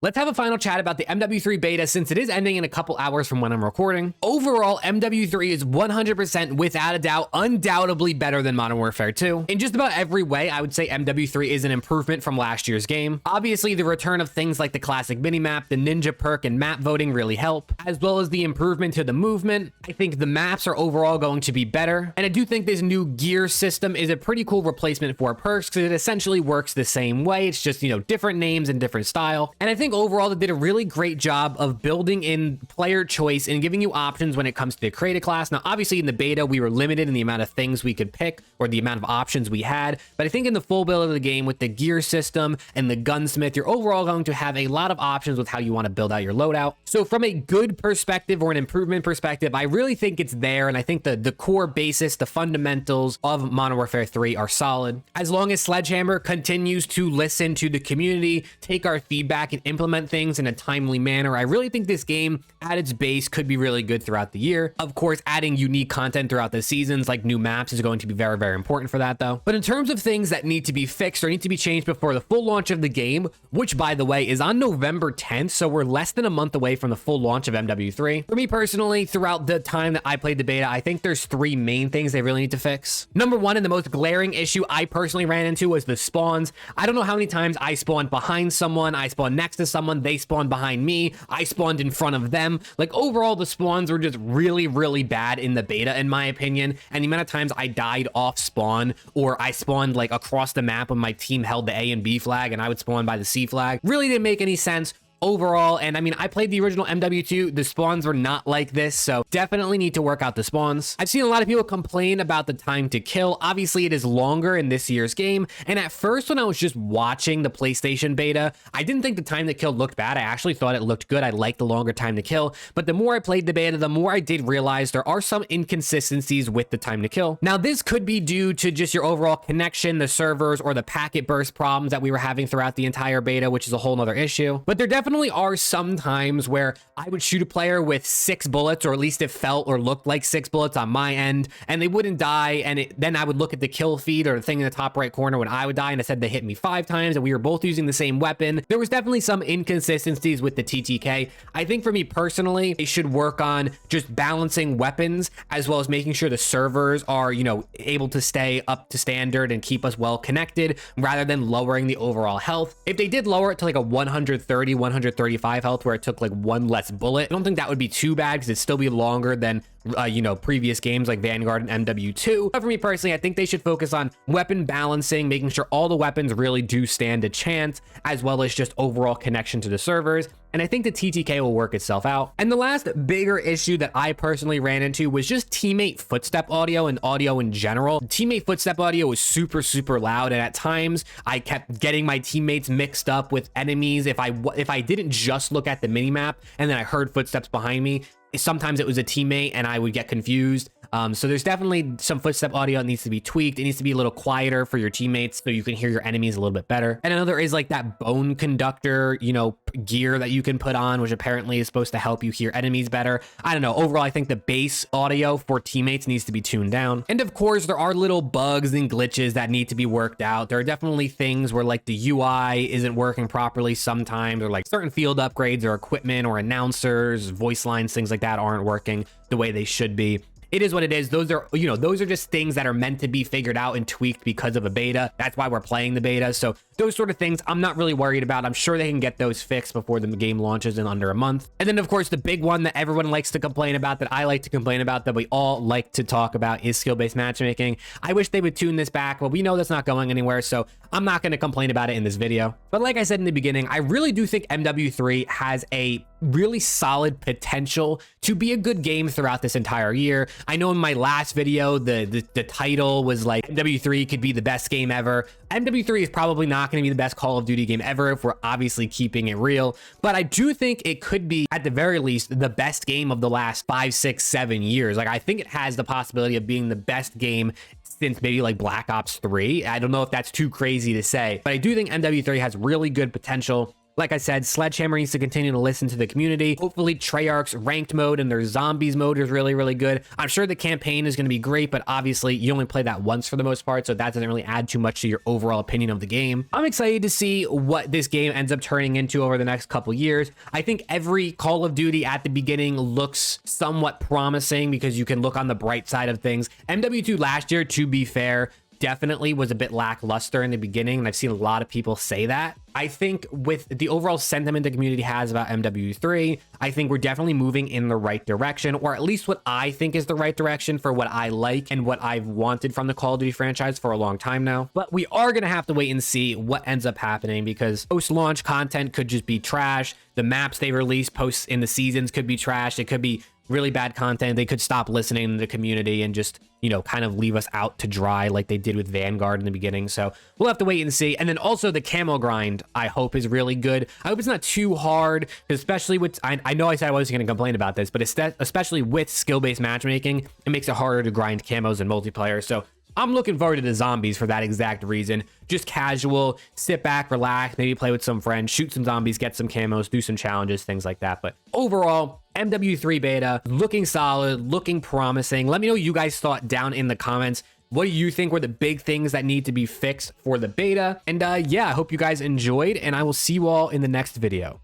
Let's have a final chat about the MW3 beta since it is ending in a couple hours from when I'm recording. Overall, MW3 is 100% without a doubt, undoubtedly better than Modern Warfare 2. In just about every way, I would say MW3 is an improvement from last year's game. Obviously, the return of things like the classic minimap, the ninja perk, and map voting really help, as well as the improvement to the movement. I think the maps are overall going to be better, and I do think this new gear system is a pretty cool replacement for perks because it essentially works the same way. It's just, different names and different style. And I think overall, they did a really great job of building in player choice and giving you options when it comes to create a class. Now, obviously in the beta, we were limited in the amount of things we could pick or the amount of options we had. But I think in the full build of the game with the gear system and the gunsmith, you're overall going to have a lot of options with how you want to build out your loadout. So from a good perspective or an improvement perspective, I really think it's there. And I think the core basis, the fundamentals of Modern Warfare 3 are solid. As long as Sledgehammer continues to listen to the community, take our feedback, and implement things in a timely manner, I really think this game at its base could be really good throughout the year. Of course, adding unique content throughout the seasons like new maps is going to be very, very important for that though. But in terms of things that need to be fixed or need to be changed before the full launch of the game, which by the way is on November 10th, so we're less than a month away from the full launch of MW3. For me personally, throughout the time that I played the beta, I think there's three main things they really need to fix. Number one, and the most glaring issue I personally ran into, was the spawns. I don't know how many times I spawned behind someone, I spawned next to someone, they spawned behind me, I spawned in front of them. Like overall, the spawns were just really, really bad in the beta, in my opinion. And the amount of times I died off spawn, or I spawned like across the map when my team held the A and B flag and I would spawn by the C flag, really didn't make any sense overall. And I mean, I played the original MW2, the spawns were not like this, so definitely need to work out the spawns. I've seen a lot of people complain about the time to kill. Obviously it is longer in this year's game, and at first when I was just watching the PlayStation beta, I didn't think the time to kill looked bad. I actually thought it looked good. I liked the longer time to kill, but the more I played the beta, the more I did realize there are some inconsistencies with the time to kill. Now this could be due to just your overall connection, the servers, or the packet burst problems that we were having throughout the entire beta, which is a whole nother issue. But there definitely are some times where I would shoot a player with 6 bullets, or at least it felt or looked like 6 bullets on my end, and they wouldn't die. And then I would look at the kill feed or the thing in the top right corner when I would die, and it said they hit me 5 times and we were both using the same weapon. There was definitely some inconsistencies with the TTK. I think for me personally, they should work on just balancing weapons as well as making sure the servers are, able to stay up to standard and keep us well connected rather than lowering the overall health. If they did lower it to like a 130, 135 health where it took like 1 less bullet, I don't think that would be too bad because it'd still be longer than previous games like Vanguard and MW2. But for me personally, I think they should focus on weapon balancing, making sure all the weapons really do stand a chance, as well as just overall connection to the servers. And I think the TTK will work itself out. And the last bigger issue that I personally ran into was just teammate footstep audio and audio in general. Teammate footstep audio was super, super loud. And at times I kept getting my teammates mixed up with enemies. If I didn't just look at the minimap and then I heard footsteps behind me, sometimes it was a teammate and I would get confused. So there's definitely some footstep audio that needs to be tweaked. It needs to be a little quieter for your teammates so you can hear your enemies a little bit better. And another is like that bone conductor, gear that you can put on, which apparently is supposed to help you hear enemies better. I don't know. Overall, I think the base audio for teammates needs to be tuned down. And of course, there are little bugs and glitches that need to be worked out. There are definitely things where like the UI isn't working properly sometimes, or like certain field upgrades or equipment or announcers, voice lines, things like that aren't working the way they should be. It is what it is. Those are, those are just things that are meant to be figured out and tweaked because of a beta. That's why we're playing the beta. So those sort of things I'm not really worried about. I'm sure they can get those fixed before the game launches in under a month. And then of course, the big one that everyone likes to complain about, that I like to complain about, that we all like to talk about, is skill-based matchmaking. I wish they would tune this back, but we know that's not going anywhere. So I'm not going to complain about it in this video. But like I said in the beginning, I really do think MW3 has a really solid potential to be a good game throughout this entire year. I know in my last video, the title was like MW3 could be the best game ever. MW3 is probably not going to be the best Call of Duty game ever if we're obviously keeping it real, but I do think it could be at the very least the best game of the last 5, 6, 7 years. Like I think it has the possibility of being the best game since maybe like Black Ops 3. I don't know if that's too crazy to say, but I do think MW3 has really good potential. Like I said, Sledgehammer needs to continue to listen to the community. Hopefully Treyarch's ranked mode and their zombies mode is really, really good. I'm sure the campaign is going to be great, but obviously you only play that once for the most part, so that doesn't really add too much to your overall opinion of the game. I'm excited to see what this game ends up turning into over the next couple years. I think every Call of Duty at the beginning looks somewhat promising because you can look on the bright side of things. MW2 last year, to be fair, definitely was a bit lackluster in the beginning, and I've seen a lot of people say that. I think with the overall sentiment the community has about MW3, I think we're definitely moving in the right direction, or at least what I think is the right direction for what I like and what I've wanted from the Call of Duty franchise for a long time now. But we are going to have to wait and see what ends up happening, because post-launch content could just be trash. The maps they release posts in the seasons could be trash. It could be really bad content. They could stop listening to the community and just, you know, kind of leave us out to dry like they did with Vanguard in the beginning. So we'll have to wait and see. And then also the camo grind, I hope, is really good. I hope it's not too hard, especially with, I know I said I wasn't going to complain about this, but especially with skill-based matchmaking, it makes it harder to grind camos in multiplayer. So I'm looking forward to the zombies for that exact reason. Just casual, sit back, relax, maybe play with some friends, shoot some zombies, get some camos, do some challenges, things like that. But overall, MW3 beta, looking solid, looking promising. Let me know what you guys thought down in the comments. What do you think were the big things that need to be fixed for the beta? And yeah, I hope you guys enjoyed, and I will see you all in the next video.